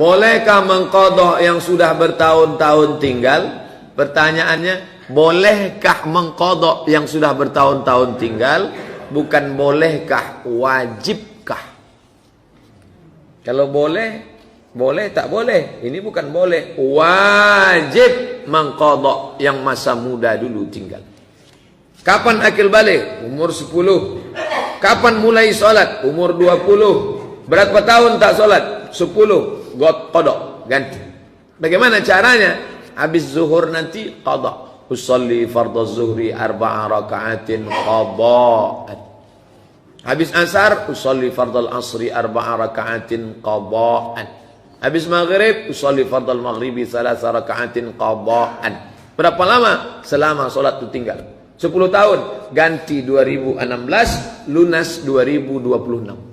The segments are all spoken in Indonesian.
bolehkah mengqadha yang sudah bertahun-tahun tinggal? Pertanyaannya, bolehkah mengqadha yang sudah bertahun-tahun tinggal? Bukan bolehkah, wajibkah? Kalau boleh, boleh tak boleh. Ini bukan boleh, wajib mengqadha yang masa muda dulu tinggal. Kapan akil balik? Umur 10. Kapan mulai sholat? Umur 20. Berapa tahun tak sholat? 10. Qadha, ganti. Bagaimana caranya? Habis zuhur nanti qadha. Usalli fardhu zuhri 4 raka'atin qadha'an. Habis asar usalli fardhu asri 4 raka'atin qadha'an. Habis maghrib usalli fardhu maghribi 3 raka'atin qadha'an. Berapa lama? Selama sholat itu tinggal 10 tahun, ganti 2016, lunas 2026.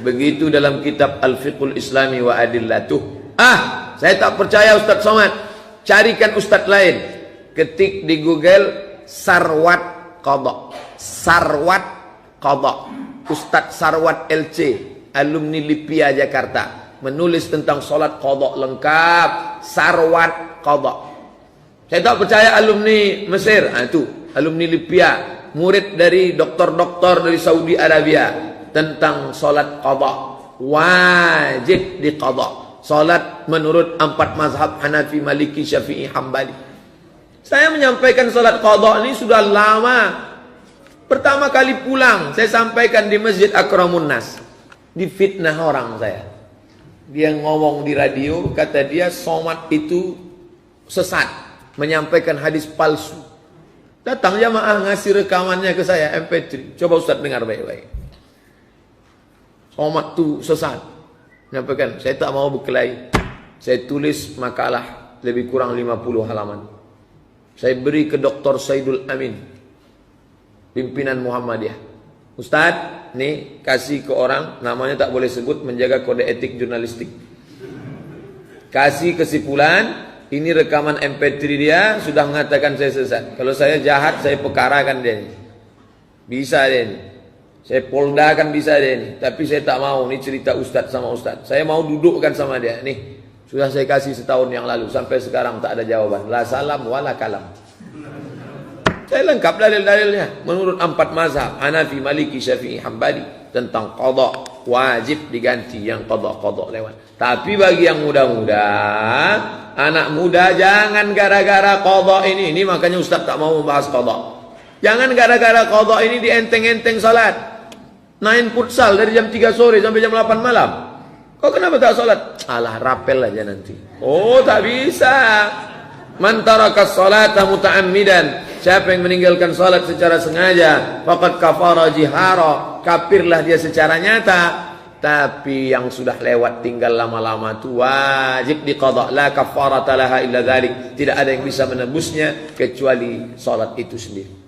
Begitu dalam kitab Al-Fiqhul Islami wa Adillatuh. Saya tak percaya Ustaz Somad. Carikan Ustaz lain. Ketik di Google Sarwat Qadha. Sarwat Qadha. Ustaz Sarwat LC, alumni Lipia Jakarta, menulis tentang solat qadha lengkap. Sarwat Qadha. Saya tak percaya alumni Mesir, itu alumni Libya, murid dari doktor-doktor dari Saudi Arabia, tentang solat qadha. Wajib di qadha. Solat menurut 4 mazhab Hanafi, Maliki, Syafi'i, Hambali. Saya menyampaikan solat qadha ini sudah lama. Pertama kali pulang saya sampaikan di Masjid Akramun Nas. Difitnah orang saya. Dia ngomong di radio, kata dia somat itu sesat, menyampaikan hadis palsu. Datang jamaah ngasih rekamannya ke saya, MP3. Coba Ustaz dengar baik-baik. Somat itu sesat. Menyampaikan, saya tak mau berkelahi. Saya tulis makalah lebih kurang 50 halaman. Saya beri ke Dr. Saidul Amin, pimpinan Muhammadiyah. Ustaz, nih kasih ke orang, namanya tak boleh sebut, menjaga kode etik jurnalistik. Kasih kesimpulan. Ini rekaman MP3 dia sudah mengatakan saya sesat. Kalau saya jahat, saya pekarakan dia ini. Bisa dia ini. Saya poldakan bisa dia ini. Tapi saya tak mau. Ini cerita Ustaz sama Ustaz. Saya mau dudukkan sama dia. Nih, sudah saya kasih setahun yang lalu. Sampai sekarang tak ada jawaban. La salam wala kalam. Saya lengkap dalil-dalilnya. Menurut 4 mazhab, Hanafi, Maliki, Syafi'i, Hambali, tentang qadha, wajib diganti yang qadha lewat. Tapi bagi yang muda-muda, anak muda, jangan gara-gara qadha ini makanya Ustaz tak mau membahas qadha. Jangan gara-gara qadha ini dienteng-enteng salat. Main futsal dari jam 3 sore sampai jam 8 malam. Kok kenapa tak salat? Alah, rapel aja nanti. Oh, tak bisa. Man taraka sholata muta'ammidan. Siapa yang meninggalkan salat secara sengaja, faqad kafara jihara. Kafirlah dia secara nyata. Tapi yang sudah lewat tinggal lama-lama itu wajib diqadha. La kafarata laha illa dzalik. Tidak ada yang bisa menebusnya kecuali salat itu sendiri.